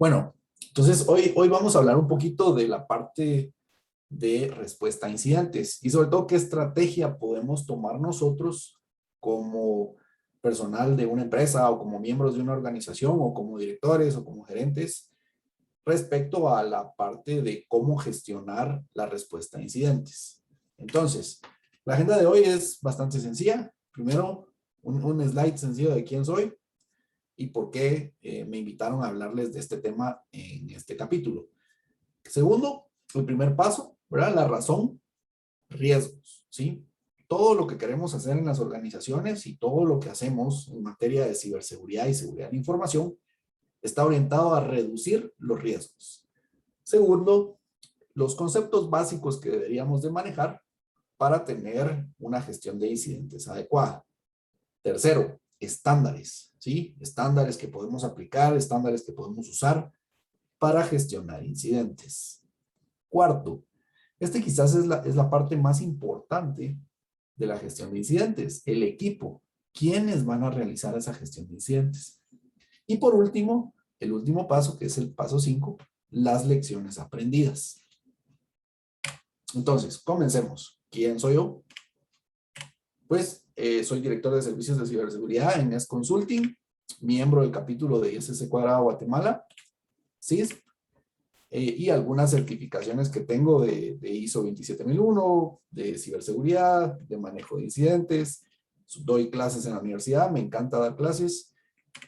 Bueno, entonces hoy vamos a hablar un poquito de la parte de respuesta a incidentes y sobre todo qué estrategia podemos tomar nosotros como personal de una empresa o como miembros de una organización o como directores o como gerentes respecto a la parte de cómo gestionar la respuesta a incidentes. Entonces, la agenda de hoy es bastante sencilla. Primero, un slide sencillo de quién soy y por qué me invitaron a hablarles de este tema en este capítulo. Segundo, el primer paso, ¿verdad? La razón, riesgos, ¿sí? Todo lo que queremos hacer en las organizaciones y todo lo que hacemos en materia de ciberseguridad y seguridad de información está orientado a reducir los riesgos. Segundo, los conceptos básicos que deberíamos de manejar para tener una gestión de incidentes adecuada. Tercero, estándares, ¿sí? Estándares que podemos aplicar, estándares que podemos usar para gestionar incidentes. Cuarto, este quizás es la parte más importante de la gestión de incidentes, el equipo. ¿Quiénes van a realizar esa gestión de incidentes? Y por último, el último paso, que es el paso 5, las lecciones aprendidas. Entonces, comencemos. ¿Quién soy yo? Pues soy director de servicios de ciberseguridad en NES Consulting, miembro del capítulo de ISC Cuadrado Guatemala, CISP, y algunas certificaciones que tengo de ISO 27001, de ciberseguridad, de manejo de incidentes. Doy clases en la universidad, me encanta dar clases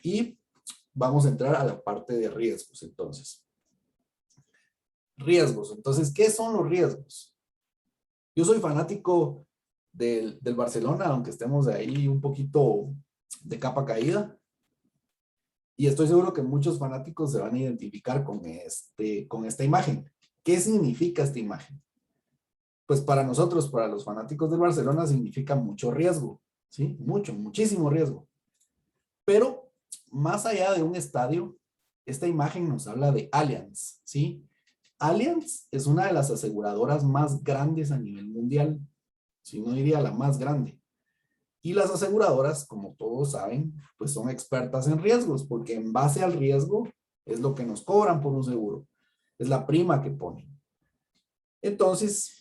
y vamos a entrar a la parte de riesgos entonces. Riesgos. Entonces, ¿qué son los riesgos? Yo soy fanático del Barcelona, aunque estemos de ahí un poquito de capa caída. Y estoy seguro que muchos fanáticos se van a identificar con esta imagen. ¿Qué significa esta imagen? Pues para nosotros, para los fanáticos del Barcelona, significa mucho riesgo, ¿sí? Muchísimo riesgo. Pero más allá de un estadio, esta imagen nos habla de Allianz, ¿sí? Allianz es una de las aseguradoras más grandes a nivel mundial, si no diría la más grande. Y las aseguradoras, como todos saben, pues son expertas en riesgos, porque en base al riesgo es lo que nos cobran por un seguro. Es la prima que ponen. Entonces,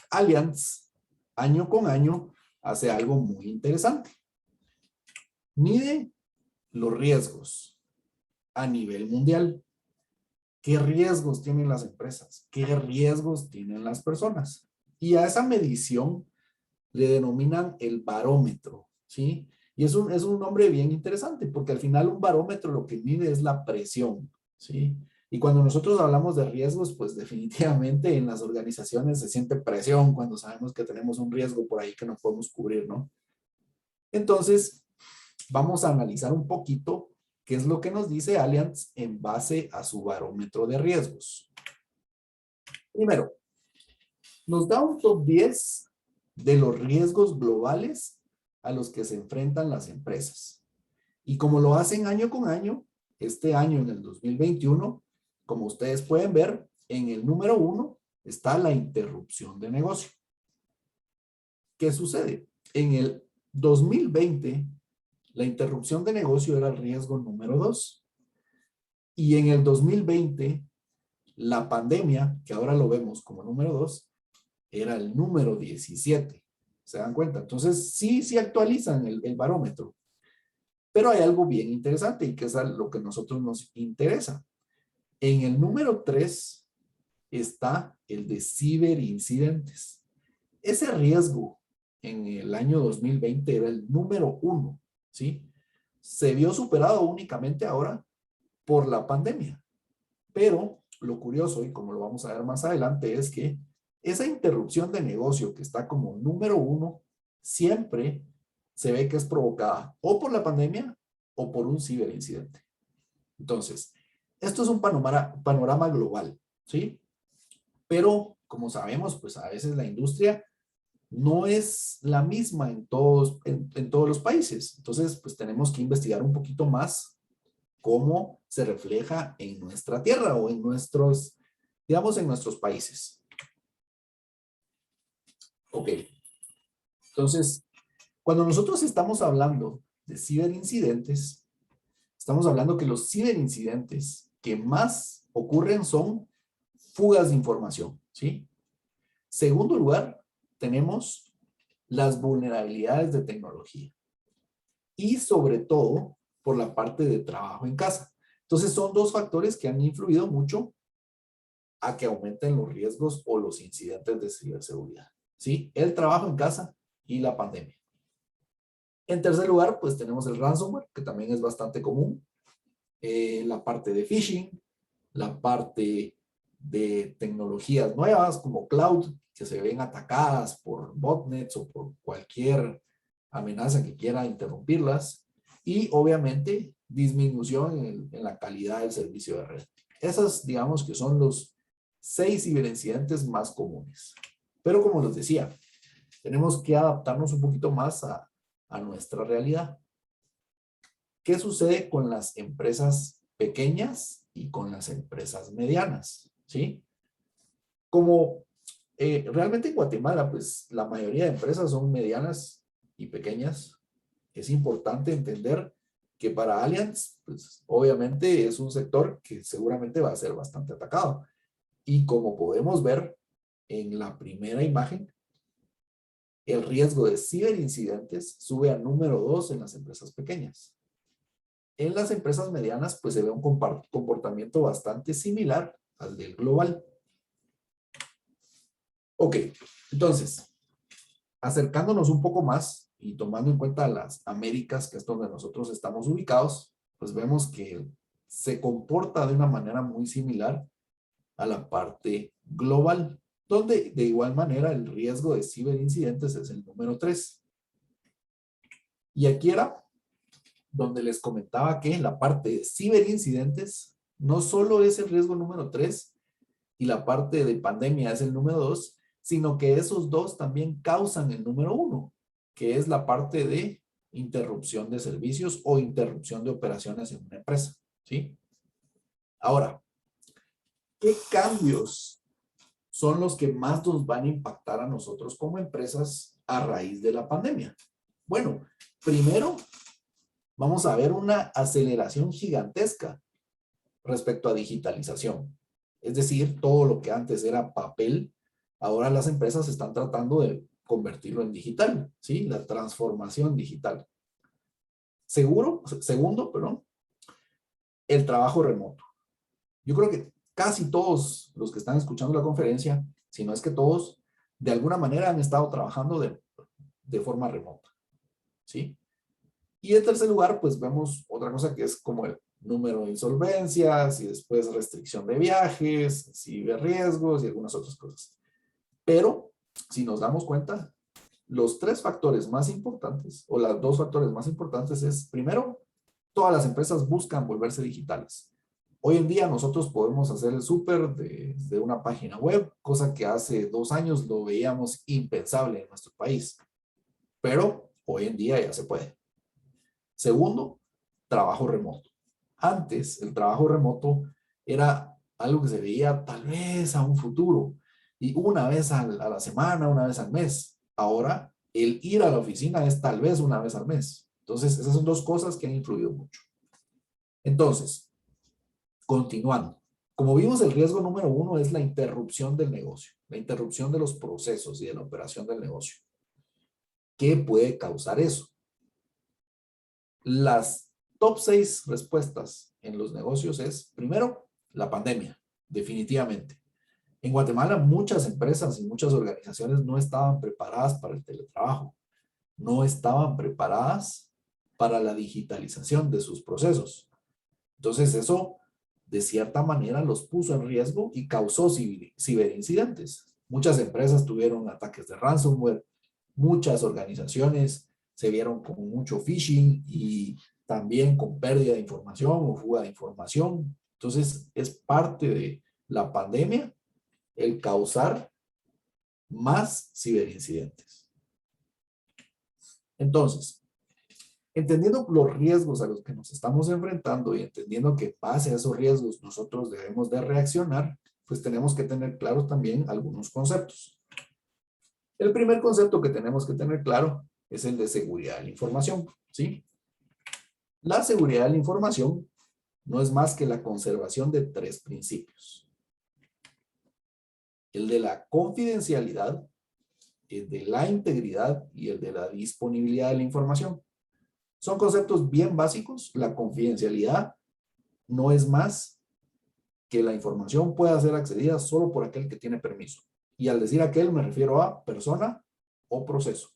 Allianz, año con año, hace algo muy interesante. Mide los riesgos a nivel mundial. ¿Qué riesgos tienen las empresas? ¿Qué riesgos tienen las personas? Y a esa medición le denominan el barómetro, ¿sí? Y es un nombre bien interesante, porque al final un barómetro lo que mide es la presión, ¿sí? Y cuando nosotros hablamos de riesgos, pues definitivamente en las organizaciones se siente presión cuando sabemos que tenemos un riesgo por ahí que no podemos cubrir, ¿no? Entonces, vamos a analizar un poquito qué es lo que nos dice Allianz en base a su barómetro de riesgos. Primero, nos da un top 10 de los riesgos globales a los que se enfrentan las empresas. Y como lo hacen año con año, este año en el 2021, como ustedes pueden ver, en el número 1 está la interrupción de negocio. ¿Qué sucede? En el 2020, la interrupción de negocio era el riesgo número 2. Y en el 2020, la pandemia, que ahora lo vemos como número 2, era el número 17. ¿Se dan cuenta? Entonces, sí actualizan el barómetro. Pero hay algo bien interesante y que es lo que a nosotros nos interesa. En el número 3 está el de ciberincidentes. Ese riesgo en el año 2020 era el número 1, ¿sí? Se vio superado únicamente ahora por la pandemia. Pero lo curioso, y como lo vamos a ver más adelante, es que esa interrupción de negocio que está como número 1, siempre se ve que es provocada o por la pandemia o por un ciberincidente. Entonces, esto es un panorama global, ¿sí? Pero, como sabemos, pues a veces la industria no es la misma en todos los países. Entonces, pues tenemos que investigar un poquito más cómo se refleja en nuestra tierra o en nuestros, digamos, en nuestros países. Ok. Entonces, cuando nosotros estamos hablando de ciberincidentes, estamos hablando que los ciberincidentes que más ocurren son fugas de información, ¿sí? Segundo lugar, tenemos las vulnerabilidades de tecnología. Y sobre todo, por la parte de trabajo en casa. Entonces, son dos factores que han influido mucho a que aumenten los riesgos o los incidentes de ciberseguridad, ¿sí? El trabajo en casa y la pandemia. En tercer lugar, pues tenemos el ransomware, que también es bastante común. La parte de phishing, la parte de tecnologías nuevas como cloud, que se ven atacadas por botnets o por cualquier amenaza que quiera interrumpirlas. Y obviamente disminución en la calidad del servicio de red. Esas, digamos que son los 6 ciberincidentes más comunes. Pero como les decía, tenemos que adaptarnos un poquito más a nuestra realidad. ¿Qué sucede con las empresas pequeñas y con las empresas medianas? ¿Sí? Como realmente en Guatemala, pues la mayoría de empresas son medianas y pequeñas. Es importante entender que para Allianz, pues obviamente es un sector que seguramente va a ser bastante atacado. Y como podemos ver en la primera imagen, el riesgo de ciberincidentes sube a número 2 en las empresas pequeñas. En las empresas medianas, pues se ve un comportamiento bastante similar al del global. Ok, entonces, acercándonos un poco más y tomando en cuenta las Américas, que es donde nosotros estamos ubicados, pues vemos que se comporta de una manera muy similar a la parte global, donde de igual manera el riesgo de ciberincidentes es el número 3. Y aquí era donde les comentaba que la parte de ciberincidentes no solo es el riesgo número 3 y la parte de pandemia es el número 2, sino que esos dos también causan el número 1, que es la parte de interrupción de servicios o interrupción de operaciones en una empresa, ¿sí? Ahora, ¿qué cambios son los que más nos van a impactar a nosotros como empresas a raíz de la pandemia? Bueno, primero vamos a ver una aceleración gigantesca respecto a digitalización. Es decir, todo lo que antes era papel, ahora las empresas están tratando de convertirlo en digital, ¿sí? La transformación digital. Segundo, perdón, el trabajo remoto. Yo creo que casi todos los que están escuchando la conferencia, si no es que todos, de alguna manera han estado trabajando de forma remota, ¿sí? Y en tercer lugar, pues vemos otra cosa que es como el número de insolvencias y después restricción de viajes, ciberriesgos y algunas otras cosas. Pero, si nos damos cuenta, los 3 factores más importantes, o los 2 factores más importantes es, primero, todas las empresas buscan volverse digitales. Hoy en día nosotros podemos hacer el súper desde una página web, cosa que hace 2 años lo veíamos impensable en nuestro país. Pero hoy en día ya se puede. Segundo, trabajo remoto. Antes, el trabajo remoto era algo que se veía tal vez a un futuro y una vez a la semana, una vez al mes. Ahora, el ir a la oficina es tal vez una vez al mes. Entonces, esas son 2 cosas que han influido mucho. Entonces, continuando. Como vimos, el riesgo número 1 es la interrupción del negocio, la interrupción de los procesos y de la operación del negocio. ¿Qué puede causar eso? Las top 6 respuestas en los negocios es, primero, la pandemia, definitivamente. En Guatemala muchas empresas y muchas organizaciones no estaban preparadas para el teletrabajo, no estaban preparadas para la digitalización de sus procesos. Entonces eso, de cierta manera, los puso en riesgo y causó ciberincidentes. Muchas empresas tuvieron ataques de ransomware, muchas organizaciones se vieron con mucho phishing y también con pérdida de información o fuga de información. Entonces, es parte de la pandemia el causar más ciberincidentes. Entonces, entendiendo los riesgos a los que nos estamos enfrentando y entendiendo que pase a esos riesgos nosotros debemos de reaccionar, pues tenemos que tener claros también algunos conceptos. El primer concepto que tenemos que tener claro es el de seguridad de la información, ¿sí? La seguridad de la información no es más que la conservación de tres principios. El de la confidencialidad, el de la integridad y el de la disponibilidad de la información. Son conceptos bien básicos. La confidencialidad no es más que la información pueda ser accedida solo por aquel que tiene permiso. Y al decir aquel me refiero a persona o proceso.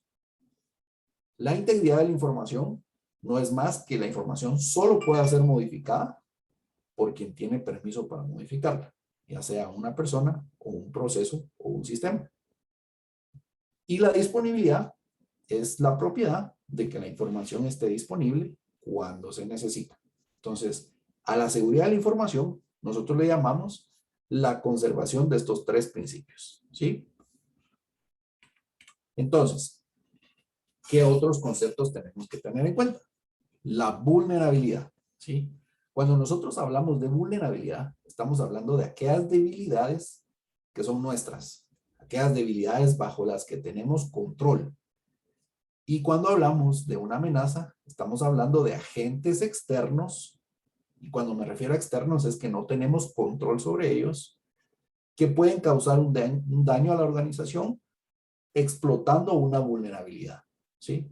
La integridad de la información no es más que la información solo pueda ser modificada por quien tiene permiso para modificarla, ya sea una persona o un proceso o un sistema. Y la disponibilidad es la propiedad de que la información esté disponible cuando se necesita. Entonces, a la seguridad de la información, nosotros le llamamos la conservación de estos tres principios, ¿sí? Entonces, ¿qué otros conceptos tenemos que tener en cuenta? La vulnerabilidad, ¿sí? Cuando nosotros hablamos de vulnerabilidad, estamos hablando de aquellas debilidades que son nuestras, aquellas debilidades bajo las que tenemos control. Y cuando hablamos de una amenaza, estamos hablando de agentes externos, y cuando me refiero a externos es que no tenemos control sobre ellos, que pueden causar un daño a la organización explotando una vulnerabilidad, ¿sí?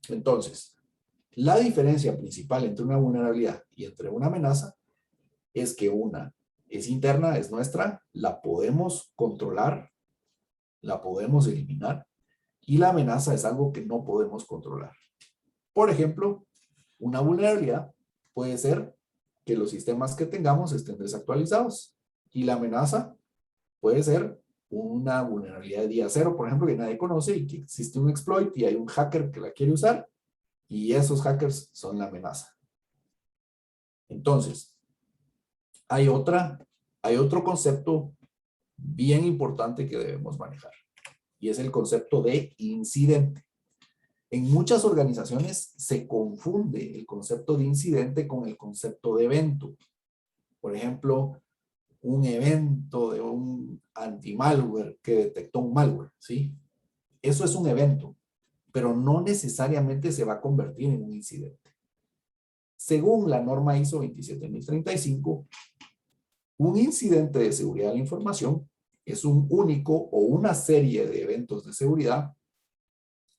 Entonces, la diferencia principal entre una vulnerabilidad y entre una amenaza es que una es interna, es nuestra, la podemos controlar, la podemos eliminar, y la amenaza es algo que no podemos controlar. Por ejemplo, una vulnerabilidad puede ser que los sistemas que tengamos estén desactualizados, y la amenaza puede ser una vulnerabilidad de día cero, por ejemplo, que nadie conoce y que existe un exploit y hay un hacker que la quiere usar, y esos hackers son la amenaza. Entonces, hay otro concepto bien importante que debemos manejar, y es el concepto de incidente. En muchas organizaciones se confunde el concepto de incidente con el concepto de evento. Por ejemplo, un evento de un anti-malware que detectó un malware, ¿sí? Eso es un evento, pero no necesariamente se va a convertir en un incidente. Según la norma ISO 27035, un incidente de seguridad de la información es un único o una serie de eventos de seguridad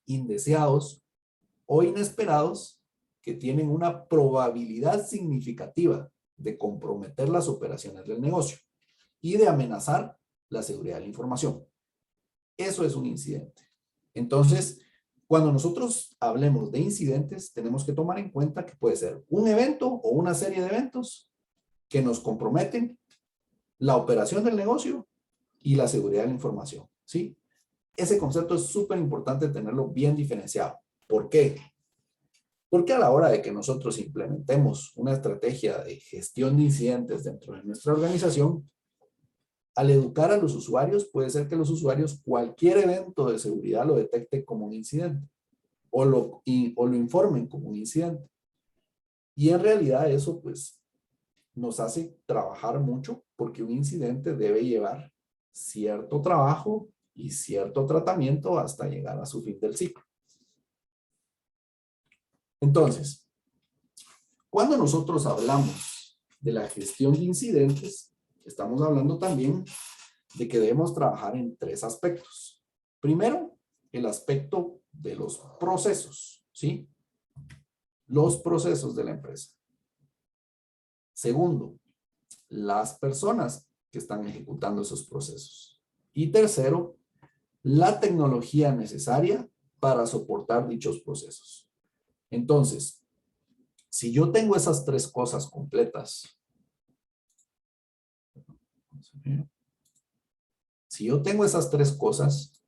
indeseados o inesperados que tienen una probabilidad significativa de comprometer las operaciones del negocio y de amenazar la seguridad de la información. Eso es un incidente. Entonces, cuando nosotros hablemos de incidentes, tenemos que tomar en cuenta que puede ser un evento o una serie de eventos que nos comprometen la operación del negocio y la seguridad de la información, ¿sí? Ese concepto es súper importante tenerlo bien diferenciado. ¿Por qué? Porque a la hora de que nosotros implementemos una estrategia de gestión de incidentes dentro de nuestra organización, al educar a los usuarios, puede ser que los usuarios cualquier evento de seguridad lo detecten como un incidente o lo informen como un incidente. Y en realidad eso pues nos hace trabajar mucho, porque un incidente debe llevar cierto trabajo y cierto tratamiento hasta llegar a su fin del ciclo. Entonces, cuando nosotros hablamos de la gestión de incidentes, estamos hablando también de que debemos trabajar en tres aspectos. Primero, el aspecto de los procesos, ¿sí? Los procesos de la empresa. Segundo, las personas que están ejecutando esos procesos. Y tercero, la tecnología necesaria para soportar dichos procesos. Entonces, si yo tengo esas tres cosas completas, si yo tengo esas tres cosas,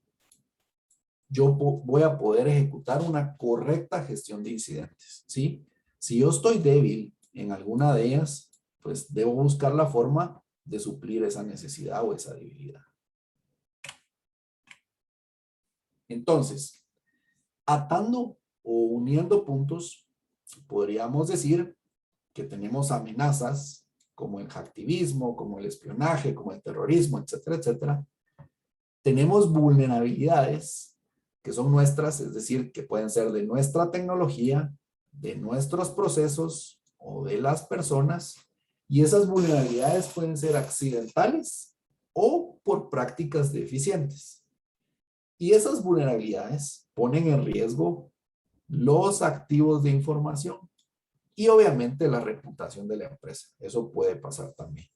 yo voy a poder ejecutar una correcta gestión de incidentes, ¿sí? Si yo estoy débil en alguna de ellas, pues debo buscar la forma de suplir esa necesidad o esa debilidad. Entonces, atando o uniendo puntos, podríamos decir que tenemos amenazas como el hacktivismo, como el espionaje, como el terrorismo, etcétera, etcétera. Tenemos vulnerabilidades que son nuestras, es decir, que pueden ser de nuestra tecnología, de nuestros procesos o de las personas. Y esas vulnerabilidades pueden ser accidentales o por prácticas deficientes. Y esas vulnerabilidades ponen en riesgo los activos de información y obviamente la reputación de la empresa. Eso puede pasar también.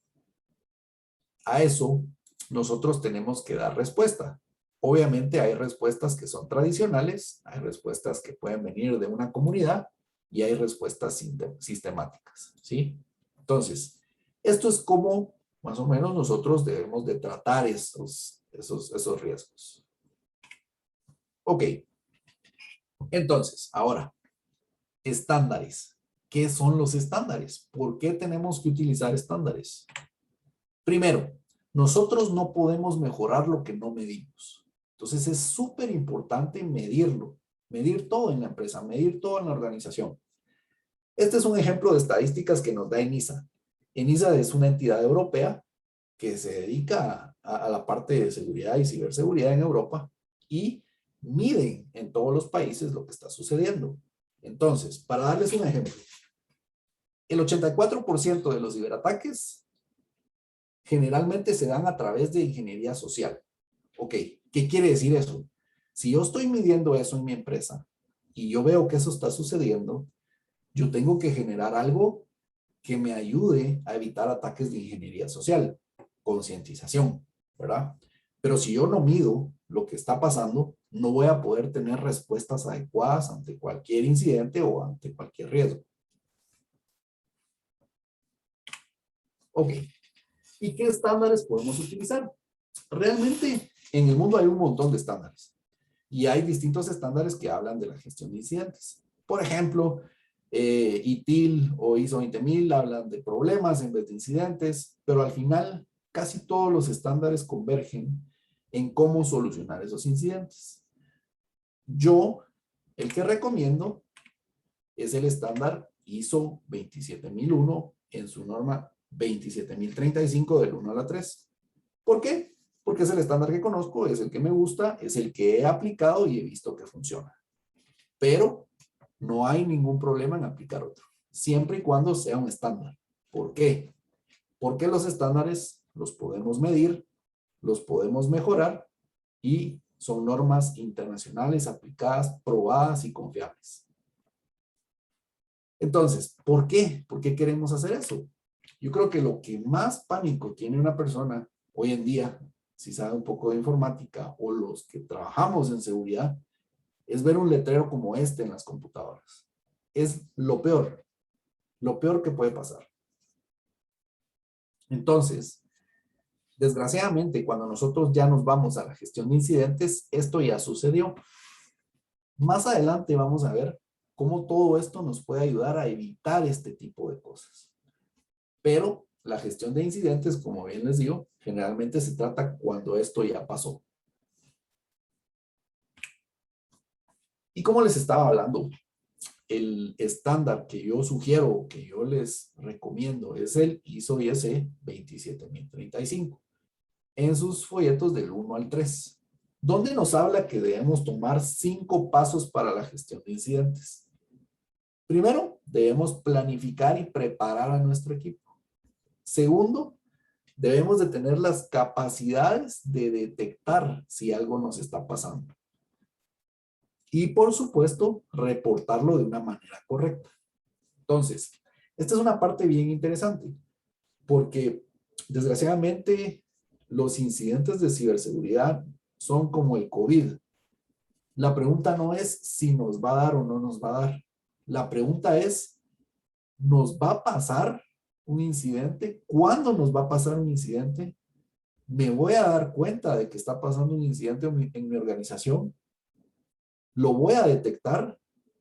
A eso nosotros tenemos que dar respuesta. Obviamente hay respuestas que son tradicionales, hay respuestas que pueden venir de una comunidad y hay respuestas sistemáticas, ¿sí? Entonces, esto es como más o menos nosotros debemos de tratar esos riesgos. Ok, entonces, ahora, estándares. ¿Qué son los estándares? ¿Por qué tenemos que utilizar estándares? Primero, nosotros no podemos mejorar lo que no medimos. Entonces es súper importante medirlo, medir todo en la empresa, medir todo en la organización. Este es un ejemplo de estadísticas que nos da ENISA. ENISA es una entidad europea que se dedica a la parte de seguridad y ciberseguridad en Europa y miden en todos los países lo que está sucediendo. Entonces, para darles un ejemplo, el 84% de los ciberataques generalmente se dan a través de ingeniería social. Ok, ¿qué quiere decir eso? Si yo estoy midiendo eso en mi empresa y yo veo que eso está sucediendo, yo tengo que generar algo que me ayude a evitar ataques de ingeniería social, concientización, ¿verdad? Pero si yo no mido lo que está pasando, no voy a poder tener respuestas adecuadas ante cualquier incidente o ante cualquier riesgo. Ok, ¿y qué estándares podemos utilizar? Realmente en el mundo hay un montón de estándares y hay distintos estándares que hablan de la gestión de incidentes. Por ejemplo, ITIL o ISO 20000 hablan de problemas en vez de incidentes, pero al final casi todos los estándares convergen en cómo solucionar esos incidentes. Yo, el que recomiendo es el estándar ISO 27001 en su norma 27035 del 1 a la 3. ¿Por qué? Porque es el estándar que conozco, es el que me gusta, es el que he aplicado y he visto que funciona. Pero no hay ningún problema en aplicar otro, siempre y cuando sea un estándar. ¿Por qué? Porque los estándares los podemos medir, los podemos mejorar y son normas internacionales aplicadas, probadas y confiables. Entonces, ¿por qué? ¿Por qué queremos hacer eso? Yo creo que lo que más pánico tiene una persona hoy en día, si sabe un poco de informática o los que trabajamos en seguridad, es ver un letrero como este en las computadoras. Es lo peor que puede pasar. Entonces, desgraciadamente, cuando nosotros ya nos vamos a la gestión de incidentes, esto ya sucedió. Más adelante vamos a ver cómo todo esto nos puede ayudar a evitar este tipo de cosas. Pero la gestión de incidentes, como bien les digo, generalmente se trata cuando esto ya pasó. Y como les estaba hablando, el estándar que yo sugiero, que yo les recomiendo, es el ISO IEC 27035 en sus folletos del 1 al 3, donde nos habla que debemos tomar 5 pasos para la gestión de incidentes. Primero, debemos planificar y preparar a nuestro equipo. Segundo, debemos de tener las capacidades de detectar si algo nos está pasando. Y por supuesto, reportarlo de una manera correcta. Entonces, esta es una parte bien interesante, porque desgraciadamente los incidentes de ciberseguridad son como el COVID. La pregunta no es si nos va a dar o no nos va a dar. La pregunta es, ¿nos va a pasar un incidente? ¿Cuándo nos va a pasar un incidente? ¿Me voy a dar cuenta de que está pasando un incidente en mi organización? ¿Lo voy a detectar?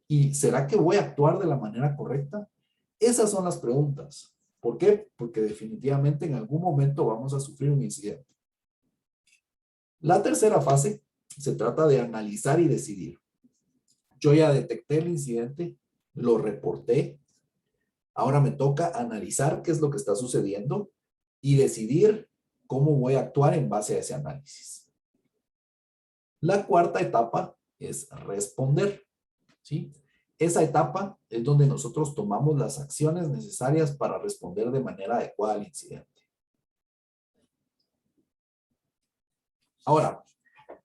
¿Y será que voy a actuar de la manera correcta? Esas son las preguntas. ¿Por qué? Porque definitivamente en algún momento vamos a sufrir un incidente. La tercera fase se trata de analizar y decidir. Yo ya detecté el incidente, lo reporté. Ahora me toca analizar qué es lo que está sucediendo y decidir cómo voy a actuar en base a ese análisis. La cuarta etapa es responder, ¿sí? Esa etapa es donde nosotros tomamos las acciones necesarias para responder de manera adecuada al incidente. Ahora,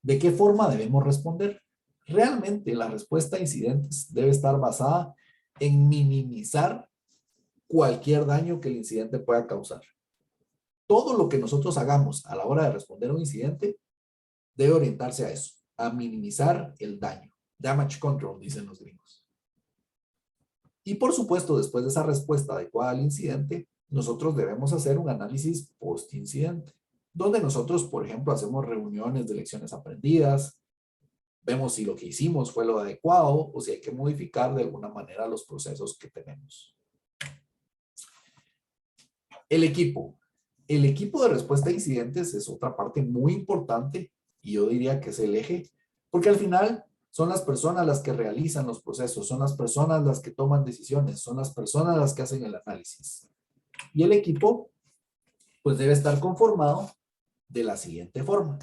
¿de qué forma debemos responder? Realmente la respuesta a incidentes debe estar basada en minimizar cualquier daño que el incidente pueda causar. Todo lo que nosotros hagamos a la hora de responder a un incidente debe orientarse a eso, a minimizar el daño. Damage control, dicen los gringos. Y por supuesto, después de esa respuesta adecuada al incidente, nosotros debemos hacer un análisis post-incidente, donde nosotros, por ejemplo, hacemos reuniones de lecciones aprendidas, vemos si lo que hicimos fue lo adecuado o si hay que modificar de alguna manera los procesos que tenemos. El equipo. El equipo de respuesta a incidentes es otra parte muy importante y yo diría que es el eje, porque al final son las personas las que realizan los procesos, son las personas las que toman decisiones, son las personas las que hacen el análisis. Y el equipo, pues debe estar conformado de la siguiente forma.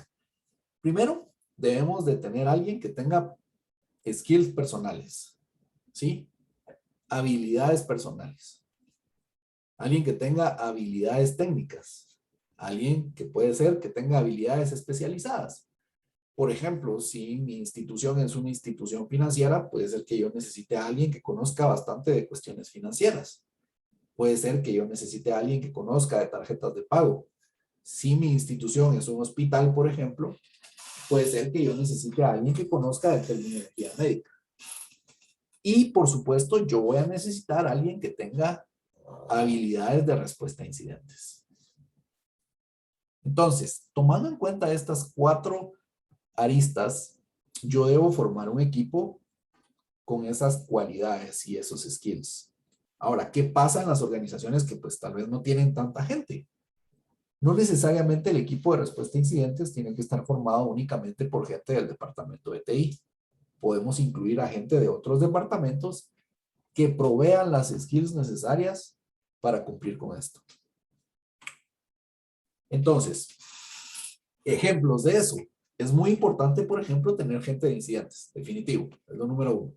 Primero, debemos de tener a alguien que tenga skills personales, ¿sí? Habilidades personales. Alguien que tenga habilidades técnicas. Alguien que puede ser que tenga habilidades especializadas. Por ejemplo, si mi institución es una institución financiera, puede ser que yo necesite a alguien que conozca bastante de cuestiones financieras. Puede ser que yo necesite a alguien que conozca de tarjetas de pago. Si mi institución es un hospital, por ejemplo, puede ser que yo necesite a alguien que conozca de terminología médica. Y, por supuesto, yo voy a necesitar a alguien que tenga habilidades de respuesta a incidentes. Entonces, tomando en cuenta estas 4 aristas, yo debo formar un equipo con esas cualidades y esos skills. Ahora, ¿qué pasa en las organizaciones que pues tal vez no tienen tanta gente? No necesariamente el equipo de respuesta a incidentes tiene que estar formado únicamente por gente del departamento de TI. Podemos incluir a gente de otros departamentos que provean las skills necesarias para cumplir con esto. Entonces, ejemplos de eso. Es muy importante, por ejemplo, tener gente de incidentes, definitivo, es lo número 1.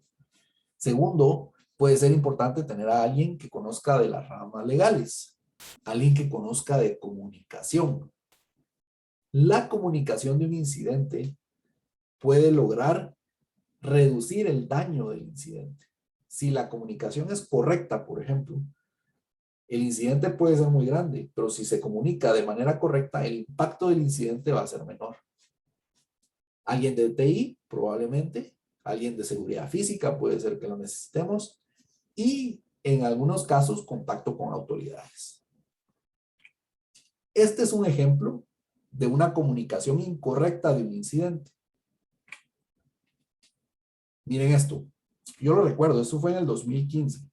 Segundo, puede ser importante tener a alguien que conozca de las ramas legales, alguien que conozca de comunicación. La comunicación de un incidente puede lograr reducir el daño del incidente. Si la comunicación es correcta, por ejemplo, el incidente puede ser muy grande, pero si se comunica de manera correcta, el impacto del incidente va a ser menor. Alguien de TI, probablemente. Alguien de seguridad física, puede ser que lo necesitemos. Y en algunos casos, contacto con autoridades. Este es un ejemplo de una comunicación incorrecta de un incidente. Miren esto. Yo lo recuerdo, eso fue en el 2015.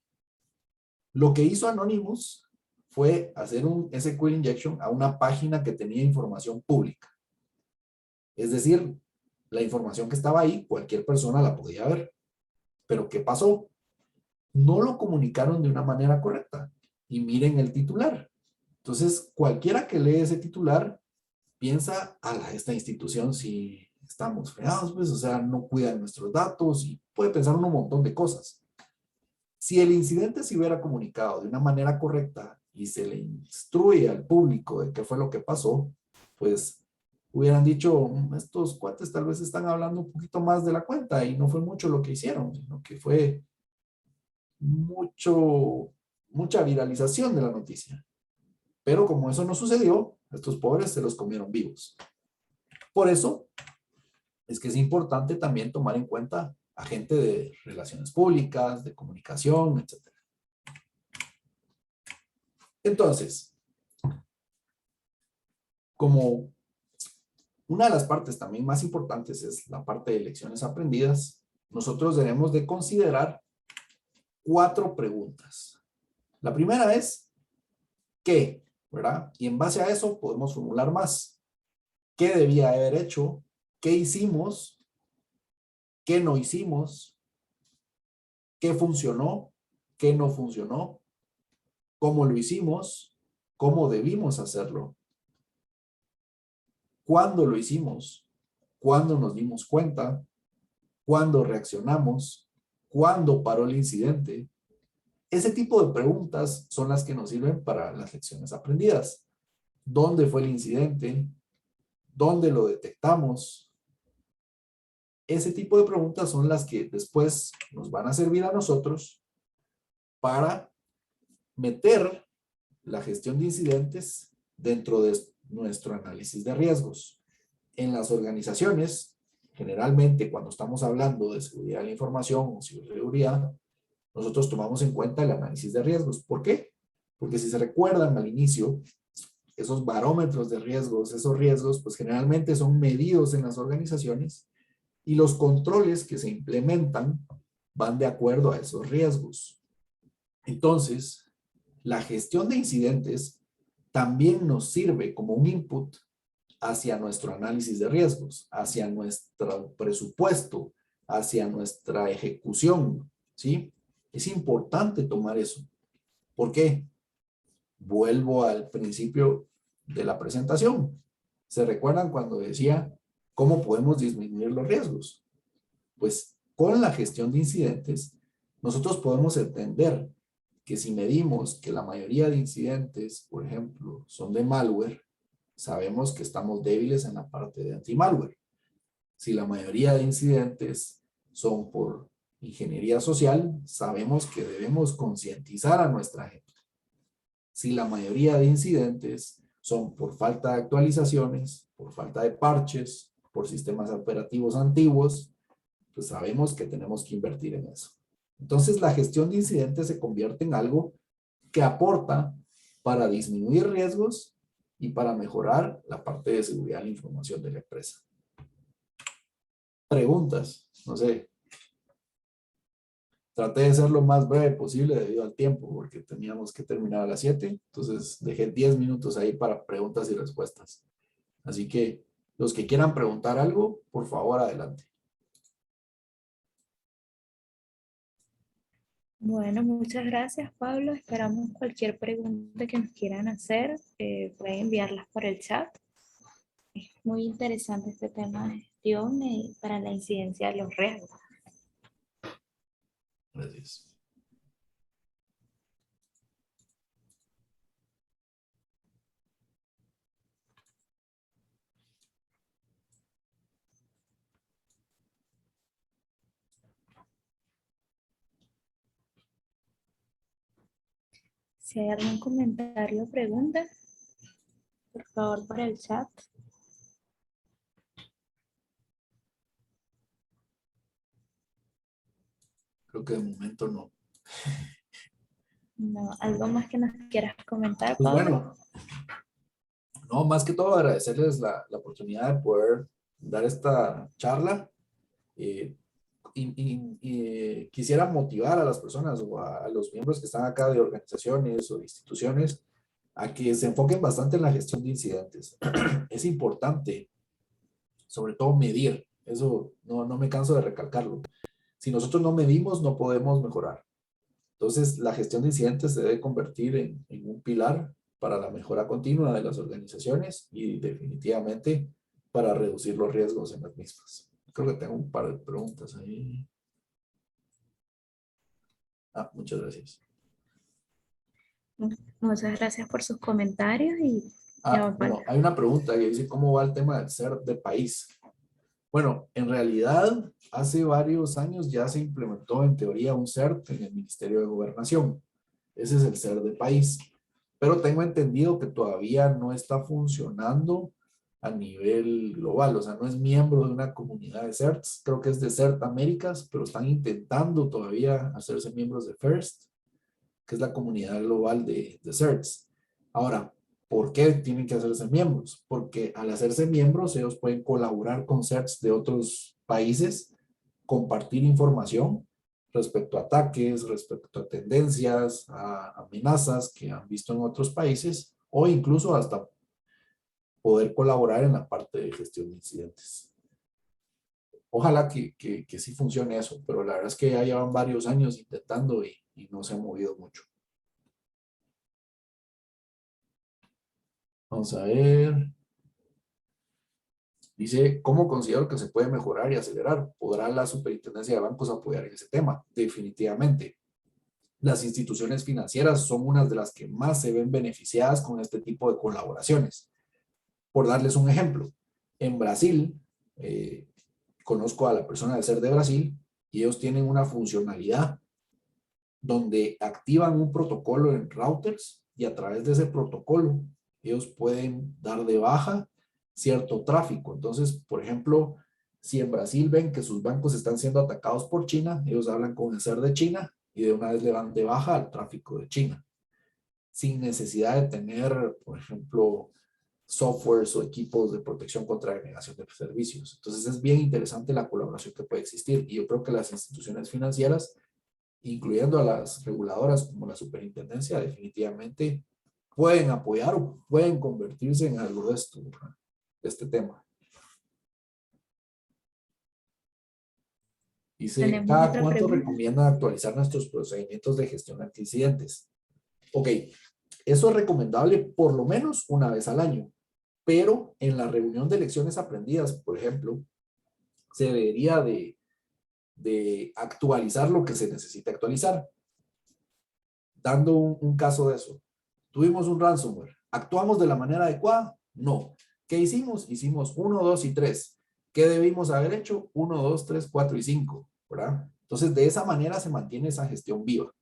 Lo que hizo Anonymous fue hacer un SQL injection a una página que tenía información pública. Es decir, la información que estaba ahí, cualquier persona la podía ver. Pero ¿qué pasó? No lo comunicaron de una manera correcta. Y miren el titular. Entonces, cualquiera que lee ese titular piensa, esta institución sí estamos fregados, pues, o sea, no cuidan nuestros datos y puede pensar un montón de cosas. Si el incidente se hubiera comunicado de una manera correcta y se le instruye al público de qué fue lo que pasó, pues hubieran dicho, estos cuates tal vez están hablando un poquito más de la cuenta y no fue mucho lo que hicieron, sino que fue mucha viralización de la noticia. Pero como eso no sucedió, estos pobres se los comieron vivos. Por eso es que es importante también tomar en cuenta a gente de relaciones públicas, de comunicación, etc. Entonces, como una de las partes también más importantes es la parte de lecciones aprendidas, nosotros debemos de considerar 4 preguntas. La primera es, ¿qué? ¿Verdad? Y en base a eso podemos formular más. ¿Qué debía haber hecho? ¿Qué hicimos? ¿Qué no hicimos? ¿Qué funcionó? ¿Qué no funcionó? ¿Cómo lo hicimos? ¿Cómo debimos hacerlo? ¿Cuándo lo hicimos? ¿Cuándo nos dimos cuenta? ¿Cuándo reaccionamos? ¿Cuándo paró el incidente? Ese tipo de preguntas son las que nos sirven para las lecciones aprendidas. ¿Dónde fue el incidente? ¿Dónde lo detectamos? Ese tipo de preguntas son las que después nos van a servir a nosotros para meter la gestión de incidentes dentro de nuestro análisis de riesgos. En las organizaciones, generalmente cuando estamos hablando de seguridad de la información o ciberseguridad, nosotros tomamos en cuenta el análisis de riesgos. ¿Por qué? Porque si se recuerdan al inicio, esos barómetros de riesgos, esos riesgos, pues generalmente son medidos en las organizaciones y los controles que se implementan van de acuerdo a esos riesgos. Entonces, la gestión de incidentes también nos sirve como un input hacia nuestro análisis de riesgos, hacia nuestro presupuesto, hacia nuestra ejecución, ¿sí? Es importante tomar eso. ¿Por qué? Vuelvo al principio de la presentación. ¿Se recuerdan cuando decía cómo podemos disminuir los riesgos? Pues con la gestión de incidentes, nosotros podemos entender que si medimos que la mayoría de incidentes, por ejemplo, son de malware, sabemos que estamos débiles en la parte de anti-malware. Si la mayoría de incidentes son por ingeniería social, sabemos que debemos concientizar a nuestra gente. Si la mayoría de incidentes son por falta de actualizaciones, por falta de parches, por sistemas operativos antiguos, pues sabemos que tenemos que invertir en eso. Entonces la gestión de incidentes se convierte en algo que aporta para disminuir riesgos y para mejorar la parte de seguridad de la información de la empresa. Preguntas, no sé. Traté de ser lo más breve posible debido al tiempo, porque teníamos que terminar a las 7. Entonces dejé 10 minutos ahí para preguntas y respuestas. Así que los que quieran preguntar algo, por favor, adelante. Bueno, muchas gracias, Pablo. Esperamos cualquier pregunta que nos quieran hacer. Pueden enviarlas por el chat. Es muy interesante este tema de gestión para la incidencia de los riesgos. Gracias. Si hay algún comentario o pregunta, por favor, por el chat. Creo que de momento no. No, ¿algo más que nos quieras comentar, Pues Pablo? bueno, no, más que todo agradecerles la oportunidad de poder dar esta charla. Eh, quisiera motivar a las personas o a los miembros que están acá de organizaciones o de instituciones a que se enfoquen bastante en la gestión de incidentes. Es importante, sobre todo, medir. Eso no me canso de recalcarlo. Si nosotros no medimos, no podemos mejorar. Entonces, la gestión de incidentes se debe convertir en un pilar para la mejora continua de las organizaciones y definitivamente para reducir los riesgos en las mismas. Creo que tengo un par de preguntas ahí. Muchas gracias. Muchas gracias por sus comentarios y ya, Pablo. Bueno, hay una pregunta que dice, ¿cómo va el tema del ser de país? Bueno, en realidad, hace varios años ya se implementó en teoría un CERT en el Ministerio de Gobernación. Ese es el CERT de país. Pero tengo entendido que todavía no está funcionando a nivel global. O sea, no es miembro de una comunidad de CERTs. Creo que es de CERT Américas, pero están intentando todavía hacerse miembros de FIRST, que es la comunidad global de CERTs. Ahora, ¿por qué tienen que hacerse miembros? Porque al hacerse miembros, ellos pueden colaborar con CERTs de otros países, compartir información respecto a ataques, respecto a tendencias, a amenazas que han visto en otros países, o incluso hasta poder colaborar en la parte de gestión de incidentes. Ojalá que sí funcione eso, pero la verdad es que ya llevan varios años intentando y no se ha movido mucho. Vamos a ver. Dice, ¿cómo considero que se puede mejorar y acelerar? ¿Podrá la Superintendencia de Bancos apoyar en ese tema? Definitivamente. Las instituciones financieras son unas de las que más se ven beneficiadas con este tipo de colaboraciones. Por darles un ejemplo, en Brasil, conozco a la persona del ser de Brasil y ellos tienen una funcionalidad donde activan un protocolo en routers y a través de ese protocolo ellos pueden dar de baja cierto tráfico. Entonces, por ejemplo, si en Brasil ven que sus bancos están siendo atacados por China, ellos hablan con el ser de China y de una vez le dan de baja al tráfico de China, sin necesidad de tener, por ejemplo, softwares o equipos de protección contra denegación de servicios. Entonces es bien interesante la colaboración que puede existir y yo creo que las instituciones financieras, incluyendo a las reguladoras como la superintendencia, definitivamente pueden apoyar o pueden convertirse en algo de esto, de este tema. Dice, Tenemos ¿cada otra cuánto pregunta. recomienda actualizar nuestros procedimientos de gestión ante incidentes? Ok, eso es recomendable por lo menos una vez al año, pero en la reunión de lecciones aprendidas, por ejemplo, se debería de actualizar lo que se necesita actualizar. Dando un caso de eso, tuvimos un ransomware, ¿actuamos de la manera adecuada? No. ¿Qué hicimos? Hicimos 1, 2 y 3. ¿Qué debimos haber hecho? 1, 2, 3, 4 y 5, ¿verdad? Entonces, de esa manera se mantiene esa gestión viva.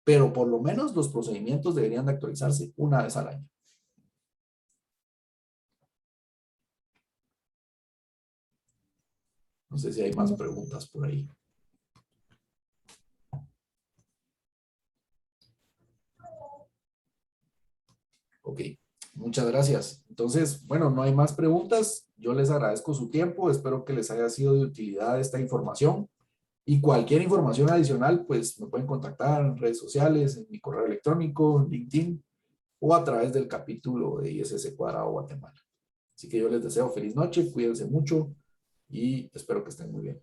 Pero por lo menos los procedimientos deberían de actualizarse una vez al año. No sé si hay más preguntas por ahí. Ok, muchas gracias. Entonces, bueno, no hay más preguntas. Yo les agradezco su tiempo. Espero que les haya sido de utilidad esta información. Y cualquier información adicional, pues me pueden contactar en redes sociales, en mi correo electrónico, LinkedIn o a través del capítulo de ISS Cuadrado Guatemala. Así que yo les deseo feliz noche, cuídense mucho y espero que estén muy bien.